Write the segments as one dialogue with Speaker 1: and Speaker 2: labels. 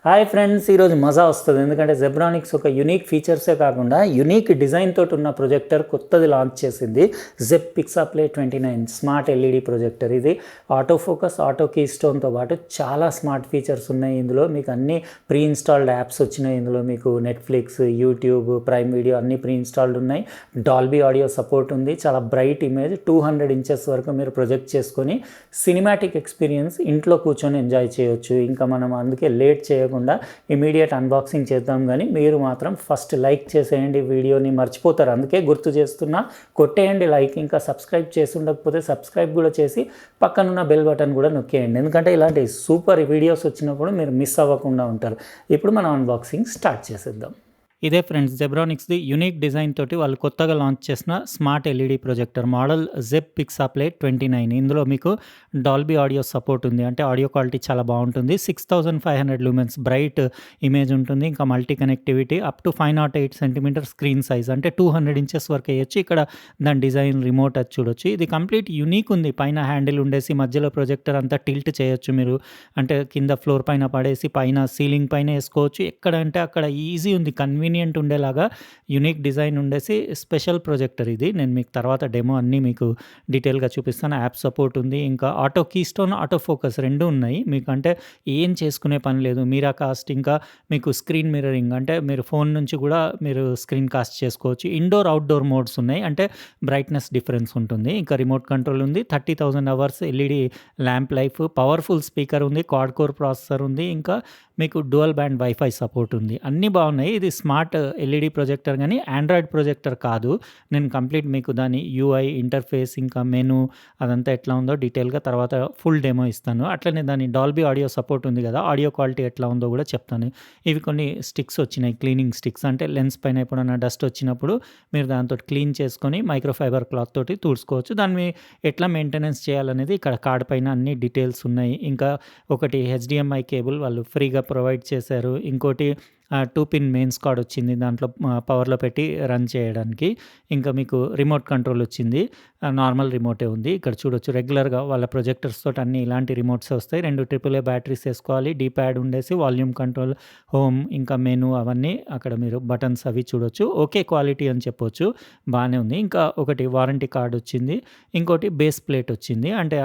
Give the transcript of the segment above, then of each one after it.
Speaker 1: Hi friends, ఈరోజు మజా వస్తుంది. ఎందుకంటే జెబ్రానిక్స్ ఒక యూనిక్ ఫీచర్సే కాకుండా యూనిక్ డిజైన్ తోటి ఉన్న ప్రొజెక్టర్ కొత్తది లాంచ్ చేసింది. PixaPlay 29 smart LED projector. ఇది ఆటో ఫోకస్, ఆటో కీ స్టోన్తో పాటు చాలా స్మార్ట్ ఫీచర్స్ ఉన్నాయి. ఇందులో మీకు అన్ని ప్రీ ఇన్స్టాల్డ్ యాప్స్ వచ్చినాయి. ఇందులో మీకు నెట్ఫ్లిక్స్, యూట్యూబ్, ప్రైమ్ వీడియో అన్ని ప్రీ ఇన్స్టాల్డ్ ఉన్నాయి. డాల్బీ ఆడియో సపోర్ట్ ఉంది. చాలా బ్రైట్ ఇమేజ్ 200 ఇంచెస్ వరకు మీరు ప్రొజెక్ట్ చేసుకొని సినిమాటిక్ ఎక్స్పీరియన్స్ ఇంట్లో కూర్చొని ఎంజాయ్ చేయొచ్చు. ఇంకా మనం అందుకే లేట్ చేయకుండా ఇమీడియట్ అన్బాక్సింగ్ చేద్దాం. కానీ మీరు మాత్రం ఫస్ట్ లైక్ చేసేయండి, వీడియోని మర్చిపోతారు. అందుకే గుర్తు చేస్తున్నా, కొట్టేయండి లైక్. ఇంకా సబ్స్క్రైబ్ చేసి ఉండకపోతే సబ్స్క్రైబ్ కూడా చేసి పక్కనున్న బెల్ బటన్ కూడా నొక్కేయండి. ఎందుకంటే ఇలాంటి సూపర్ వీడియోస్ వచ్చినప్పుడు మీరు మిస్ అవ్వకుండా ఉంటారు. ఇప్పుడు మనం అన్బాక్సింగ్ స్టార్ట్ చేసేద్దాం. ఇదే ఫ్రెండ్స్, జెబ్రానిక్స్ది యూనిక్ డిజైన్ తోటి వాళ్ళు కొత్తగా లాంచ్ చేసిన smart LED projector model PixaPlay 29. ఇందులో మీకు డాల్బీ ఆడియో సపోర్ట్ ఉంది. అంటే ఆడియో క్వాలిటీ చాలా బాగుంటుంది. 6500 లూమెన్స్ బ్రైట్ ఇమేజ్ ఉంటుంది. ఇంకా multi connectivity up to 508 centimetre screen size, అంటే 200 ఇంచెస్ వరకు వేయచ్చు. ఇక్కడ దాని డిజైన్ రిమోట్ అది చూడొచ్చు. ఇది కంప్లీట్ యూనిక్ ఉంది. పైన హ్యాండిల్ ఉండేసి మధ్యలో ప్రొజెక్టర్ అంతా టిల్ట్ చేయొచ్చు మీరు. అంటే కింద ఫ్లోర్ పైన పడేసి పైన సీలింగ్ పైన వేసుకోవచ్చు. ఎక్కడంటే అక్కడ ఈజీ ఉంది, కన్వీనియంట్ ఉండేలాగా యూనిక్ డిజైన్ ఉండేసి స్పెషల్ ప్రొజెక్టర్ ఇది. నేను మీకు తర్వాత డెమో అన్నీ మీకు డీటెయిల్గా చూపిస్తాను. యాప్ సపోర్ట్ ఉంది. ఇంకా auto keystone, auto focus రెండు ఉన్నాయి మీకు. అంటే ఏం చేసుకునే పని లేదు. మీరా కాస్ట్, ఇంకా మీకు స్క్రీన్ మిర్రరింగ్, అంటే మీరు ఫోన్ నుంచి కూడా మీరు స్క్రీన్ కాస్ట్ చేసుకోవచ్చు. ఇండోర్ అవుట్డోర్ మోడ్స్ ఉన్నాయి, అంటే బ్రైట్నెస్ డిఫరెన్స్ ఉంటుంది. ఇంకా రిమోట్ కంట్రోల్ ఉంది. 30,000 hours LED lamp life, powerful speaker ఉంది, క్వాడ్ కోర్ ప్రాసెసర్ ఉంది. ఇంకా మీకు డ్యువల్ బ్యాండ్ వైఫై సపోర్ట్ ఉంది. అన్నీ బాగున్నాయి. ఇది స్మార్ట్ ఎల్ఈడి ప్రొజెక్టర్ కానీ ఆండ్రాయిడ్ ప్రొజెక్టర్ కాదు. నేను కంప్లీట్ మీకు దాని యూఐ ఇంటర్ఫేస్, ఇంకా మెనూ అదంతా ఎట్లా ఉందో డీటెయిల్గా తర్వాత ఫుల్ డెమో ఇస్తాను. అట్లనే దాని డాల్బీ ఆడియో సపోర్ట్ ఉంది కదా, ఆడియో క్వాలిటీ ఎట్లా ఉందో కూడా చెప్తాను. ఇవి కొన్ని స్టిక్స్ వచ్చినాయి, క్లీనింగ్ స్టిక్స్. అంటే లెన్స్ పైన ఎప్పుడైనా డస్ట్ వచ్చినప్పుడు మీరు దాంతో క్లీన్ చేసుకొని మైక్రోఫైబర్ క్లాత్ తోటి తుడుచుకోవచ్చు. దాన్ని ఎట్లా మెయింటెనెన్స్ చేయాలనేది ఇక్కడ కార్డ్ పైన అన్ని డీటెయిల్స్ ఉన్నాయి. ఇంకా ఒకటి హెచ్డిఎంఐ కేబుల్ వాళ్ళు ఫ్రీగా ప్రొవైడ్ చేశారు. ఇంకోటి 2 పిన్ మెయిన్స్ కార్డ్ వచ్చింది, దాంట్లో పవర్లో పెట్టి రన్ చేయడానికి. ఇంకా మీకు రిమోట్ కంట్రోల్ వచ్చింది. నార్మల్ రిమోటే ఉంది. ఇక్కడ చూడొచ్చు, రెగ్యులర్గా వాళ్ళ ప్రొజెక్టర్స్ తోటి అన్ని ఇలాంటి రిమోట్స్ వస్తాయి. 2 AAA బ్యాటరీస్ వేసుకోవాలి. డీ ప్యాడ్ ఉండేసి వాల్యూమ్ కంట్రోల్, హోమ్, ఇంకా మెనూ అవన్నీ అక్కడ మీరు బటన్స్ అవి చూడొచ్చు. ఓకే క్వాలిటీ అని చెప్పొచ్చు, బాగానే ఉంది. ఇంకా ఒకటి వారంటీ కార్డ్ వచ్చింది. ఇంకోటి బేస్ ప్లేట్ వచ్చింది. అంటే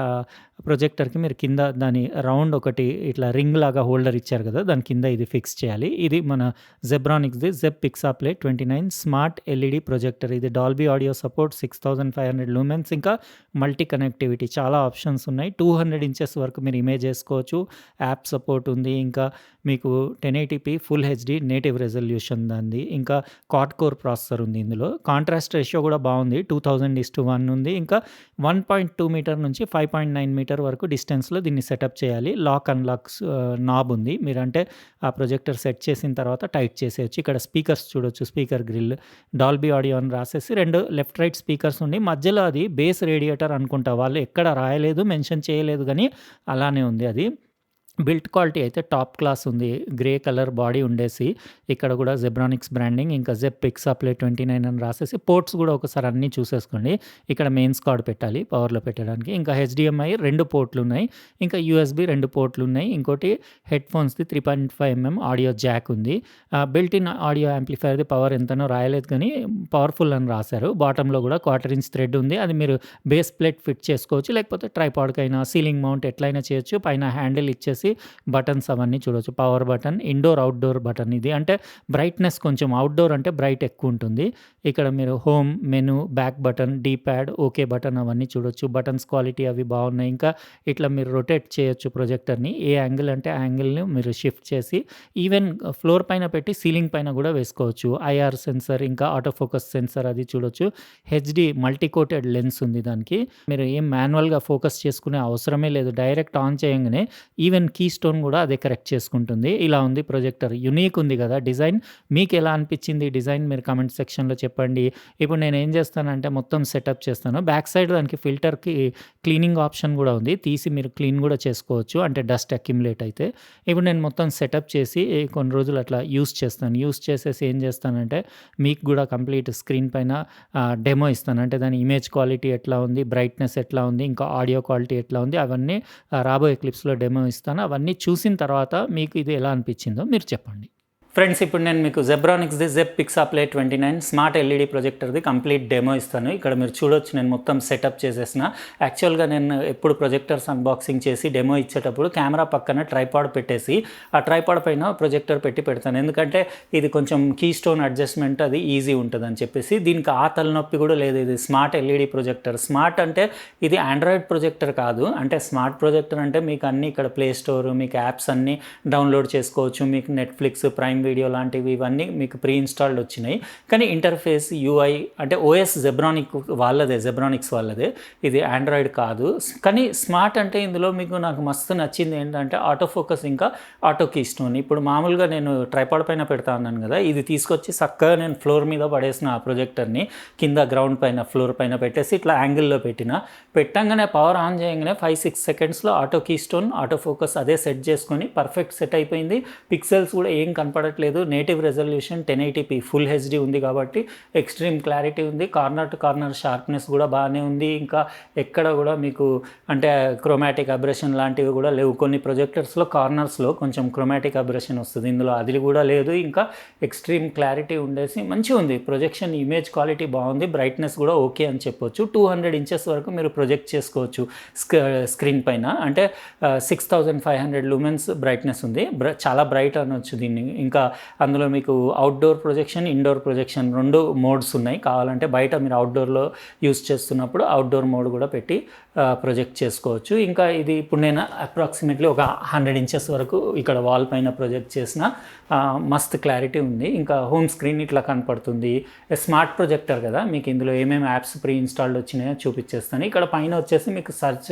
Speaker 1: ప్రొజెక్టర్కి మీరు కింద దాని రౌండ్ ఒకటి ఇట్లా రింగ్ లాగా హోల్డర్ ఇచ్చారు కదా, దాని కింద ఇది ఫిక్స్ చేయాలి. ఇది మన జెబ్రానిక్స్ది పిక్సాప్లే 29 స్మార్ట్ ఎల్ఈడి ప్రొజెక్టర్. ఇది డాల్బీ ఆడియో సపోర్ట్, 6500 లూమెన్స్, ఇంకా మల్టీ కనెక్టివిటీ, చాలా ఆప్షన్స్ ఉన్నాయి. 200 ఇంచెస్ వరకు మీరు ఇమేజ్ వేసుకోవచ్చు. యాప్ సపోర్ట్ ఉంది. ఇంకా మీకు 1080p full HD native resolution దాన్ని. ఇంకా క్వాడ్ కోర్ ప్రాసెసర్ ఉంది. ఇందులో కాంట్రాస్ట్ రేషియో కూడా బాగుంది, 2000:1 ఉంది. ఇంకా 1.2 మీటర్ నుంచి 5.9 మీటర్ వరకు డిస్టెన్స్లో దీన్ని సెటప్ చేయాలి. లాక్ అన్లాక్ నాబ్ ఉంది. మీరంటే ఆ ప్రొజెక్టర్ సెట్ చేసిన తర్వాత టైట్ చేసేయచ్చు. ఇక్కడ స్పీకర్స్ చూడొచ్చు, స్పీకర్ గ్రిల్, డాల్బీ ఆడియో అని రాసేసి 2 లెఫ్ట్ రైట్ స్పీకర్స్ ఉండి మధ్యలో అది బేస్ రేడియేటర్ అనుకుంటా. వాళ్ళు ఎక్కడ రాయలేదు, మెన్షన్ చేయలేదు, కానీ అలానే ఉంది. అది బిల్ట్ క్వాలిటీ అయితే టాప్ క్లాస్ ఉంది. గ్రే కలర్ బాడీ ఉండేసి ఇక్కడ కూడా జెబ్రానిక్స్ బ్రాండింగ్, ఇంకా పిక్సాప్లే 29 అని రాసేసి పోర్ట్స్ కూడా ఒకసారి అన్నీ చూసేసుకోండి. ఇక్కడ మెయిన్స్ కార్డ్ పెట్టాలి పవర్లో పెట్టడానికి. ఇంకా హెచ్డిఎంఐ 2 పోర్ట్లు ఉన్నాయి. ఇంకా యూఎస్బి 2 పోర్ట్లు ఉన్నాయి. ఇంకోటి హెడ్ ఫోన్స్ది 3.5mm ఆడియో జాక్ ఉంది. బిల్ట్ ఇన్ ఆడియో యాంప్లిఫైర్ది పవర్ ఎంతనో రాయలేదు, కానీ పవర్ఫుల్ అని రాశారు. బాటంలో కూడా 1/4 ఇంచ్ థ్రెడ్ ఉంది. అది మీరు బేస్ ప్లేట్ ఫిట్ చేసుకోవచ్చు, లేకపోతే ట్రైపాడ్కైనా సీలింగ్ మౌంట్ ఎట్లయినా చేయొచ్చు. పైన హ్యాండిల్ ఇచ్చేసి బటన్స్ అవన్నీ చూడొచ్చు. Power button, indoor outdoor button. ఇది అంటే బ్రైట్నెస్ కొంచెం అవుట్డోర్ అంటే బ్రైట్ ఎక్కువ ఉంటుంది. ఇక్కడ మీరు home, menu, back button, D pad, okay button అవన్నీ చూడొచ్చు. బటన్స్ క్వాలిటీ అవి బాగున్నాయి. ఇంకా ఇట్లా మీరు రొటేట్ చేయొచ్చు ప్రొజెక్టర్ని. ఏ యాంగిల్ అంటే యాంగిల్ని మీరు షిఫ్ట్ చేసి ఈవెన్ ఫ్లోర్ పైన పెట్టి సీలింగ్ పైన కూడా వేసుకోవచ్చు. ఐఆర్ సెన్సర్, ఇంకా ఆటో ఫోకస్ సెన్సర్ అది చూడొచ్చు. హెచ్డి మల్టీకోటెడ్ లెన్స్ ఉంది దానికి. మీరు ఏం మాన్యువల్గా ఫోకస్ చేసుకునే అవసరమే లేదు. డైరెక్ట్ ఆన్ చేయగానే ఈవెన్ కీ స్టోన్ కూడా అదే కరెక్ట్ చేసుకుంటుంది. ఇలా ఉంది ప్రొజెక్టర్. యూనిక్ ఉంది కదా డిజైన్. మీకు ఎలా అనిపించింది డిజైన్ మీరు కామెంట్ సెక్షన్లో చెప్పండి. ఇప్పుడు నేను ఏం చేస్తానంటే మొత్తం సెటప్ చేస్తాను. బ్యాక్ సైడ్ దానికి ఫిల్టర్కి క్లీనింగ్ ఆప్షన్ కూడా ఉంది. తీసి మీరు క్లీన్ కూడా చేసుకోవచ్చు, అంటే డస్ట్ అక్యుములేట్ అయితే. ఇప్పుడు నేను మొత్తం సెటప్ చేసి కొన్ని రోజులు అట్లా యూస్ చేస్తాను. యూస్ చేసేసి ఏం చేస్తానంటే మీకు కూడా కంప్లీట్ స్క్రీన్ పైన డెమో ఇస్తాను. అంటే దాని ఇమేజ్ క్వాలిటీ ఎట్లా ఉంది, బ్రైట్నెస్ ఎట్లా ఉంది, ఇంకా ఆడియో క్వాలిటీ ఎట్లా ఉంది, అవన్నీ రాబోయే క్లిప్స్లో డెమో ఇస్తాను. చెప్తాను. అవన్నీ చూసిన తర్వాత మీకు ఇది ఎలా అనిపించిందో మీరు చెప్పండి. ఫ్రెండ్స్, ఇప్పుడు నేను మీకు జెబ్రానిక్స్ది జెప్ PixaPlay 29 smart LED ప్రొజెక్టర్ది complete demo ఇస్తాను. ఇక్కడ మీరు చూడొచ్చు, నేను మొత్తం సెటప్ చేసేసిన. యాక్చువల్గా నేను ఎప్పుడు ప్రొజెక్టర్స్ అన్బాక్సింగ్ చేసి డెమో ఇచ్చేటప్పుడు కెమెరా పక్కన ట్రైపాడ్ పెట్టేసి ఆ ట్రైపాడ్ పైన ప్రొజెక్టర్ పెడతాను. ఎందుకంటే ఇది కొంచెం కీ స్టోన్ అడ్జస్ట్మెంట్ అది ఈజీ ఉంటుంది అని చెప్పేసి. దీనికి ఆ తలనొప్పి కూడా లేదు. ఇది స్మార్ట్ ఎల్ఈడి ప్రొజెక్టర్. స్మార్ట్ అంటే ఇది ఆండ్రాయిడ్ ప్రొజెక్టర్ కాదు. అంటే స్మార్ట్ ప్రొజెక్టర్ అంటే మీకు అన్ని ఇక్కడ ప్లే స్టోర్, మీకు యాప్స్ అన్నీ డౌన్లోడ్ చేసుకోవచ్చు. మీకు నెట్ఫ్లిక్స్, ప్రైమ్ వీడియో లాంటివి ఇవన్నీ మీకు ప్రీ ఇన్స్టాల్డ్ వచ్చినాయి. కానీ ఇంటర్ఫేస్, యూఐ అంటే ఓఎస్ జెబ్రానిక్స్ వాళ్ళదే. ఇది ఆండ్రాయిడ్ కాదు. కానీ స్మార్ట్ అంటే ఇందులో మీకు నాకు మస్తు నచ్చింది ఏంటంటే ఆటో ఫోకస్ ఇంకా ఆటో కీ స్టోన్. ఇప్పుడు మామూలుగా నేను ట్రైపాడ్ పైన పెడతా అన్నాను కదా, ఇది తీసుకొచ్చి చక్కగా నేను ఫ్లోర్ మీద పడేసిన ఆ ప్రొజెక్టర్ని కింద గ్రౌండ్ పైన ఫ్లోర్ పైన పెట్టేసి ఇట్లా యాంగిల్లో పెట్టంగానే పవర్ ఆన్ చేయగానే 5-6 సెకండ్స్లో auto keystone, auto focus అదే సెట్ చేసుకొని పర్ఫెక్ట్ సెట్ అయిపోయింది. పిక్సెల్స్ కూడా ఏం కనపడట్లేదు. Native resolution 1080p full HD ఉంది కాబట్టి ఎక్స్ట్రీమ్ క్లారిటీ ఉంది. కార్నర్ టు కార్నర్ షార్ప్నెస్ కూడా బాగానే ఉంది. ఇంకా ఎక్కడ కూడా మీకు అంటే క్రోమాటిక్ అబ్రేషన్ లాంటివి కూడా లేవు. కొన్ని ప్రొజెక్టర్స్లో కార్నర్స్లో కొంచెం క్రోమాటిక్ అబ్రేషన్ వస్తుంది, ఇందులో అది కూడా లేదు. ఇంకా ఎక్స్ట్రీమ్ క్లారిటీ ఉండేసి మంచిగా ఉంది. ప్రొజెక్షన్ ఇమేజ్ క్వాలిటీ బాగుంది. బ్రైట్నెస్ కూడా ఓకే అని చెప్పొచ్చు. 200 ఇంచెస్ వరకు మీరు ప్రొజెక్ట్ చేసుకోవచ్చు స్క్రీన్ పైన. అంటే 6500 లూమెన్స్ బ్రైట్నెస్ ఉంది. చాలా బ్రైట్ అనొచ్చు దీన్ని. ఇంకా అందులో మీకు outdoor projection, indoor projection 2 modes ఉన్నాయి. కావాలంటే బయట మీరు అవుట్డోర్లో యూస్ చేస్తున్నప్పుడు అవుట్డోర్ మోడ్ కూడా పెట్టి ప్రొజెక్ట్ చేసుకోవచ్చు. ఇంకా ఇది ఇప్పుడు నేను అప్రాక్సిమేట్లీ ఒక 100 ఇంచెస్ వరకు ఇక్కడ వాల్ పైన ప్రొజెక్ట్ చేసిన మస్త్ క్లారిటీ ఉంది. ఇంకా హోమ్ స్క్రీన్ ఇట్లా కనపడుతుంది. స్మార్ట్ ప్రొజెక్టర్ కదా, మీకు ఇందులో ఏమేమి యాప్స్ ప్రీ ఇన్స్టాల్డ్ వచ్చినాయో చూపించేస్తాను. ఇక్కడ పైన వచ్చేసి మీకు సర్చ్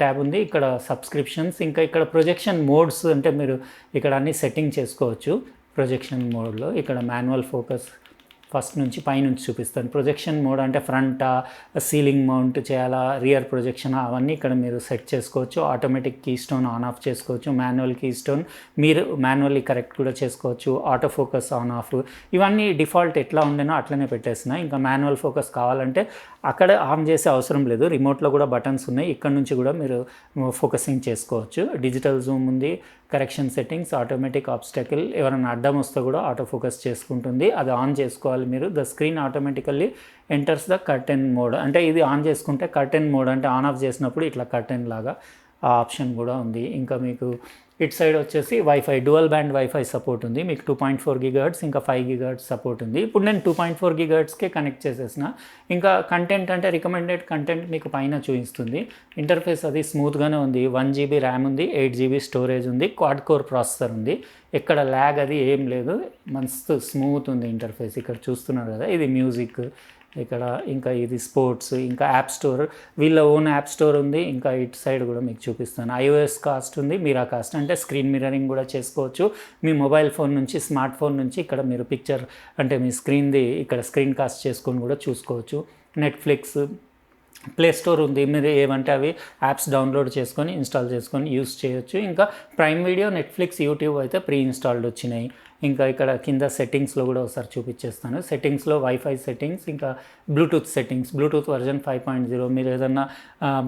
Speaker 1: ట్యాబ్ ఉంది. ఇక్కడ సబ్స్క్రిప్షన్స్, ఇంకా ఇక్కడ ప్రొజెక్షన్ మోడ్స్ అంటే మీరు ఇక్కడ అన్ని సెట్టింగ్ చేసుకోవచ్చు. ప్రొజెక్షన్ మోడ్లో ఇక్కడ మాన్యువల్ ఫోకస్ ఫస్ట్ నుంచి పైనుంచి చూపిస్తాను. ప్రొజెక్షన్ మోడ్ అంటే ఫ్రంట్, సీలింగ్ మౌంట్ చేయాలా, రియర్ ప్రొజెక్షన్, అవన్నీ ఇక్కడ మీరు సెట్ చేసుకోవచ్చు. Automatic keystone on off చేసుకోవచ్చు. మాన్యువల్ కీ స్టోన్ మీరు మాన్యువల్లీ కరెక్ట్ కూడా చేసుకోవచ్చు. ఆటో ఫోకస్ ఆన్ ఆఫ్ ఇవన్నీ డిఫాల్ట్ ఎట్లా ఉండేనో అట్లనే పెట్టేసిన. ఇంకా మాన్యువల్ ఫోకస్ కావాలంటే అక్కడ ఆన్ చేసే అవసరం లేదు. రిమోట్లో కూడా బటన్స్ ఉన్నాయి, ఇక్కడ నుంచి కూడా మీరు ఫోకసింగ్ చేసుకోవచ్చు. డిజిటల్ జూమ్ ఉంది, కరెక్షన్ సెట్టింగ్స్, ఆటోమేటిక్ ఆబ్స్టకిల్, ఎవరైనా అడ్డం వస్తే కూడా ఆటో ఫోకస్ చేసుకుంటుంది. అది ఆన్ చేసుకోవాలి మీరు. The screen automatically enters the curtain mode. అంటే ఇది ఆన్ చేసుకుంటే కర్టెన్ మోడ్ అంటే ఆన్ ఆఫ్ చేసినప్పుడు ఇట్లా కర్టెన్ లాగా ఆ ఆప్షన్ కూడా ఉంది. ఇంకా మీకు ఇటు సైడ్ వచ్చేసి wifi, dual band wifi support ఉంది. మీకు 2.4 GHz ఇంకా 5 GHz సపోర్ట్ ఉంది. ఇప్పుడు నేను 2.4 GHzకే కనెక్ట్ చేసేసిన. ఇంకా కంటెంట్ అంటే రికమెండెడ్ కంటెంట్ మీకు పైన చూపిస్తుంది. ఇంటర్ఫేస్ అది స్మూత్గానే ఉంది. 1 GB ర్యామ్ ఉంది, 8 GB స్టోరేజ్ ఉంది, క్వాడ్ కోర్ ప్రాసెసర్ ఉంది. ఎక్కడ ల్యాగ్ అది ఏం లేదు, మస్తు స్మూత్ ఉంది ఇంటర్ఫేస్. ఇక్కడ చూస్తున్నారు కదా, ఇది మ్యూజిక్, ఇక్కడ ఇంకా ఇది స్పోర్ట్స్, ఇంకా యాప్ స్టోర్, వీళ్ళ ఓన్ యాప్ స్టోర్ ఉంది. ఇంకా ఇటు సైడ్ కూడా మీకు చూపిస్తాను. iOS కాస్ట్ ఉంది, మీరా కాస్ట్ అంటే స్క్రీన్ మిర్రరింగ్ కూడా చేసుకోవచ్చు. మీ మొబైల్ ఫోన్ నుంచి, స్మార్ట్ ఫోన్ నుంచి ఇక్కడ మీరు పిక్చర్ అంటే మీ స్క్రీన్ది ఇక్కడ స్క్రీన్ కాస్ట్ చేసుకొని కూడా చూసుకోవచ్చు. నెట్ఫ్లిక్స్, ప్లే స్టోర్ ఉంది, మీరు ఏమంటే అవి యాప్స్ డౌన్లోడ్ చేసుకొని ఇన్స్టాల్ చేసుకొని యూస్ చేయొచ్చు. ఇంకా ప్రైమ్ వీడియో, నెట్ఫ్లిక్స్, యూట్యూబ్ అయితే ప్రీ ఇన్స్టాల్డ్ వచ్చినాయి. ఇంకా ఇక్కడ కింద సెట్టింగ్స్లో కూడా ఒకసారి చూపించేస్తాను. సెట్టింగ్స్లో వైఫై సెట్టింగ్స్, ఇంకా బ్లూటూత్ సెట్టింగ్స్, బ్లూటూత్ వర్జన్ 5.0. మీరు ఏదన్నా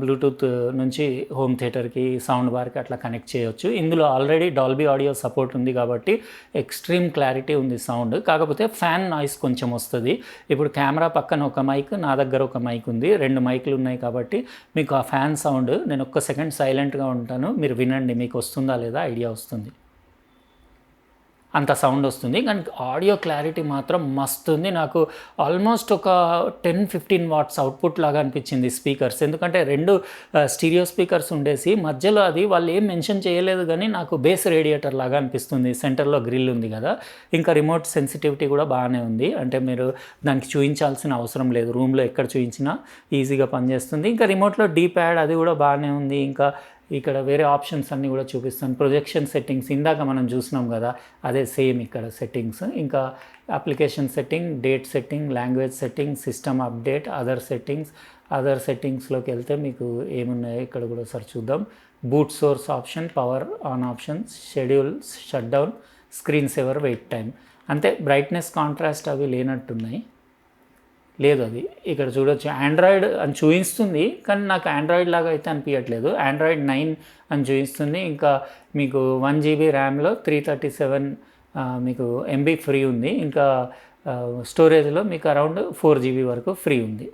Speaker 1: బ్లూటూత్ నుంచి హోమ్ థియేటర్కి, సౌండ్ బార్కి అట్లా కనెక్ట్ చేయొచ్చు. ఇందులో ఆల్రెడీ డాల్బీ ఆడియో సపోర్ట్ ఉంది కాబట్టి ఎక్స్ట్రీమ్ క్లారిటీ ఉంది సౌండ్. కాకపోతే ఫ్యాన్ నాయిస్ కొంచెం వస్తుంది. ఇప్పుడు కెమెరా పక్కన ఒక మైక్, నా దగ్గర ఒక మైక్ ఉంది, 2 మైకులు ఉన్నాయి కాబట్టి మీకు ఆ ఫ్యాన్ సౌండ్, నేను ఒక్క సెకండ్ సైలెంట్గా ఉంటాను, మీరు వినండి, మీకు వస్తుందా లేదా ఐడియా వస్తుంది. అంత సౌండ్ వస్తుంది, కానీ ఆడియో క్లారిటీ మాత్రం మస్తు ఉంది. నాకు ఆల్మోస్ట్ ఒక 10-15 వాట్స్ అవుట్పుట్ లాగా అనిపించింది స్పీకర్స్. ఎందుకంటే 2 స్టీరియో స్పీకర్స్ ఉండేసి మధ్యలో అది వాళ్ళు ఏం మెన్షన్ చేయలేదు, కానీ నాకు బేస్ రేడియేటర్ లాగా అనిపిస్తుంది. సెంటర్లో గ్రిల్ ఉంది కదా. ఇంకా రిమోట్ సెన్సిటివిటీ కూడా బాగానే ఉంది. అంటే మీరు దానికి చూపించాల్సిన అవసరం లేదు, రూమ్లో ఎక్కడ చూపించినా ఈజీగా పనిచేస్తుంది. ఇంకా రిమోట్లో డీ ప్యాడ్ అది కూడా బాగానే ఉంది. ఇంకా ఇక్కడ వేరే ఆప్షన్స్ అన్నీ కూడా చూపిస్తాను. ప్రొజెక్షన్ సెట్టింగ్స్ ఇందాక మనం చూసినాం కదా, అదే సేమ్ ఇక్కడ సెట్టింగ్స్. ఇంకా application setting, date setting, language setting, system update, other సెట్టింగ్స్లోకి వెళ్తే మీకు ఏమున్నాయో ఇక్కడ కూడా ఒకసారి చూద్దాం. Boot source option, power on option, schedule, shut down, screen saver, wait time. అంతే, బ్రైట్నెస్, కాంట్రాస్ట్ అవి లేనట్టున్నాయి. లేదు. అది ఇక్కడ చూడొచ్చు ఆండ్రాయిడ్ అని చూపిస్తుంది, కానీ నాకు ఆండ్రాయిడ్ లాగా అయితే అనిపించట్లేదు. ఆండ్రాయిడ్ 9 అని చూపిస్తుంది. ఇంకా మీకు 1 GB ర్యామ్లో 337 మీకు MB ఫ్రీ ఉంది. ఇంకా స్టోరేజ్లో మీకు అరౌండ్ 4 GB వరకు ఫ్రీ ఉంది.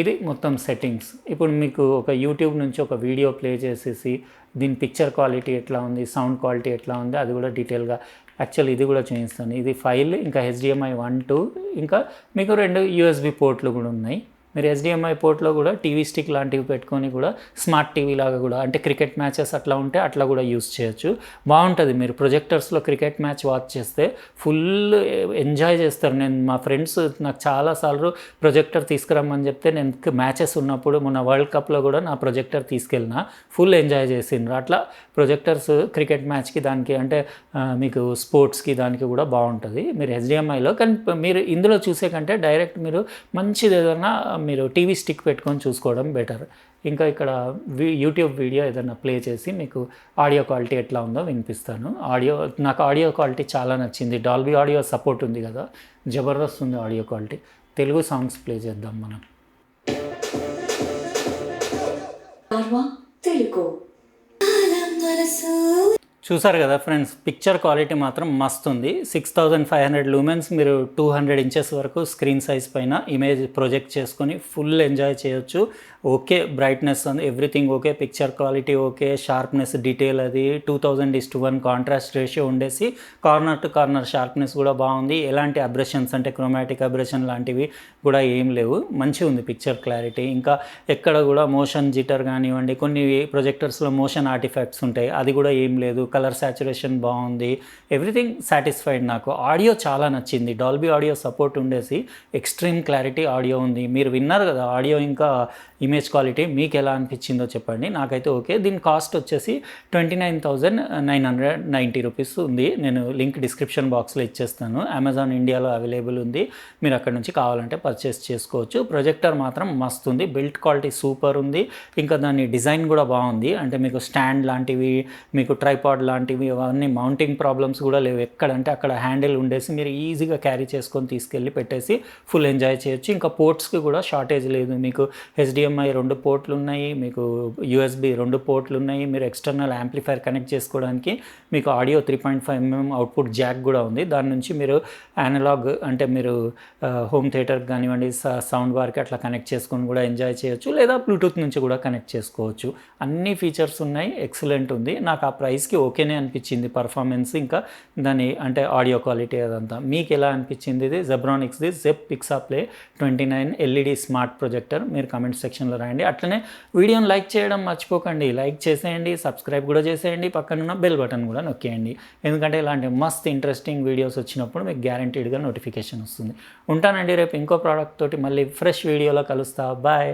Speaker 1: ఇది మొత్తం సెట్టింగ్స్. ఇప్పుడు మీకు ఒక యూట్యూబ్ నుంచి ఒక వీడియో ప్లే చేసేసి దీని పిక్చర్ క్వాలిటీ ఎట్లా ఉంది, సౌండ్ క్వాలిటీ ఎట్లా ఉంది అది కూడా డీటెయిల్గా యాక్చువల్ ఇది కూడా చూపిస్తాను. ఇది ఫైల్, ఇంకా HDMI 1, 2, ఇంకా మీకు 2 USB పోర్ట్లు కూడా ఉన్నాయి. మీరు HDMI పోర్ట్లో కూడా టీవీ స్టిక్ లాంటివి పెట్టుకొని కూడా స్మార్ట్ టీవీ లాగా కూడా, అంటే క్రికెట్ మ్యాచెస్ అట్లా ఉంటే అట్లా కూడా యూస్ చేయొచ్చు. బాగుంటుంది. మీరు ప్రొజెక్టర్స్లో క్రికెట్ మ్యాచ్ వాచ్ చేస్తే ఫుల్ ఎంజాయ్ చేస్తారు. నేను మా ఫ్రెండ్స్ నాకు చాలాసార్లు ప్రొజెక్టర్ తీసుకురమ్మని చెప్తే నేను మ్యాచెస్ ఉన్నప్పుడు మొన్న వరల్డ్ కప్లో కూడా నా ప్రొజెక్టర్ తీసుకెళ్ళిన ఫుల్ ఎంజాయ్ చేసిండ్రు. అట్లా ప్రొజెక్టర్స్ క్రికెట్ మ్యాచ్కి దానికి అంటే మీకు స్పోర్ట్స్కి దానికి కూడా బాగుంటుంది మీరు HDMIలో. కానీ మీరు ఇందులో చూసే కంటే డైరెక్ట్ మీరు మంచిది ఏదైనా మీరు టీవీ స్టిక్ పెట్టుకొని చూసుకోవడం బెటర్. ఇంకా ఇక్కడ యూట్యూబ్ వీడియో ఏదైనా ప్లే చేసి మీకు ఆడియో క్వాలిటీ ఎట్లా ఉందో వినిపిస్తాను. నాకు ఆడియో క్వాలిటీ చాలా నచ్చింది. డాల్బీ ఆడియో సపోర్ట్ ఉంది కదా, జబర్దస్త్ ఉంది audio quality. Telugu songs play చేద్దాం మనం. చూసారు కదా ఫ్రెండ్స్, పిక్చర్ క్వాలిటీ మాత్రం మస్తు ఉంది. 6500 లూమెన్స్, మీరు 200 ఇంచెస్ వరకు స్క్రీన్ సైజ్ పైన ఇమేజ్ ప్రొజెక్ట్ చేసుకొని ఫుల్ ఎంజాయ్ చేయొచ్చు. Okay, brightness and everything okay, picture quality okay, sharpness detail అది 2000:1 కాంట్రాస్ట్ రేషియో ఉండేసి కార్నర్ టు కార్నర్ షార్ప్నెస్ కూడా బాగుంది. ఎలాంటి అబ్రేషన్స్ అంటే క్రోమాటిక్ అబ్రేషన్ లాంటివి కూడా ఏం లేవు. మంచిగా ఉంది పిక్చర్ క్లారిటీ. ఇంకా ఎక్కడ కూడా మోషన్ జిటర్ కానివ్వండి, కొన్ని ప్రొజెక్టర్స్లో మోషన్ ఆర్టిఫాక్ట్స్ ఉంటాయి, అది కూడా ఏం లేదు. కలర్ సాచురేషన్ బాగుంది. Everything satisfied. నాకు ఆడియో చాలా నచ్చింది. డాల్బీ ఆడియో సపోర్ట్ ఉండేసి ఎక్స్ట్రీమ్ క్లారిటీ ఆడియో ఉంది. మీరు విన్నారు కదా ఆడియో ఇంకా ఇమేజ్ క్వాలిటీ, మీకు ఎలా అనిపించిందో చెప్పండి. నాకైతే ఓకే. దీని కాస్ట్ వచ్చేసి 29,990 రూపీస్ ఉంది. నేను లింక్ డిస్క్రిప్షన్ బాక్స్లో ఇచ్చేస్తాను. అమెజాన్ ఇండియాలో అవైలబుల్ ఉంది. మీరు అక్కడ నుంచి కావాలంటే పర్చేస్ చేసుకోవచ్చు. ప్రొజెక్టర్ మాత్రం మస్తు ఉంది. బిల్ట్ క్వాలిటీ సూపర్ ఉంది. ఇంకా దాని డిజైన్ కూడా బాగుంది. అంటే మీకు స్టాండ్ లాంటివి, మీకు ట్రైపాడ్ లాంటివి, అవన్నీ మౌంటింగ్ ప్రాబ్లమ్స్ కూడా లేవు. ఎక్కడంటే అక్కడ హ్యాండిల్ ఉండేసి మీరు ఈజీగా క్యారీ చేసుకొని తీసుకెళ్ళి పెట్టేసి ఫుల్ ఎంజాయ్ చేయొచ్చు. ఇంకా పోర్ట్స్కి కూడా షార్టేజ్ లేదు. మీకు HDMI 2 పోర్ట్లు ఉన్నాయి, మీకు USB 2 పోర్ట్లు ఉన్నాయి. మీరు ఎక్స్టర్నల్ యాంప్లిఫైర్ కనెక్ట్ చేసుకోవడానికి మీకు ఆడియో 3.5mm అవుట్పుట్ జాక్ కూడా ఉంది. దాని నుంచి మీరు అనలాగ్ అంటే మీరు హోమ్ థియేటర్కి కానివ్వండి, సౌండ్ బార్కి అట్లా కనెక్ట్ చేసుకొని కూడా ఎంజాయ్ చేయొచ్చు, లేదా బ్లూటూత్ నుంచి కూడా కనెక్ట్ చేసుకోవచ్చు. అన్ని ఫీచర్స్ ఉన్నాయి. ఎక్సలెంట్ ఉంది. నాకు ఆ ప్రైస్కి ఓకేనే అనిపించింది పర్ఫార్మెన్స్, ఇంకా దాని అంటే ఆడియో క్వాలిటీ అదంతా. మీకు ఎలా అనిపించింది? ఇది జెబ్రానిక్స్ది Pixaplay 29 LED స్మార్ట్ ప్రొజెక్టర్. మీరు కమెంట్ సెక్షన్లో రాయండి. అట్లనే వీడియోని లైక్ చేయడం మర్చిపోకండి. లైక్ చేసేయండి, సబ్స్క్రైబ్ కూడా చేసేయండి, పక్కనున్న బెల్ బటన్ కూడా నొక్కేయండి. ఎందుకంటే ఇలాంటి మస్త్ ఇంట్రెస్టింగ్ వీడియోస్ వచ్చినప్పుడు మీకు గ్యారంటీడ్గా నోటిఫికేషన్ వస్తుంది. ఉంటానండి. రేపు ఇంకో ప్రోడక్ట్ తోటి మళ్ళీ ఫ్రెష్ వీడియోలో కలుస్తా. బాయ్.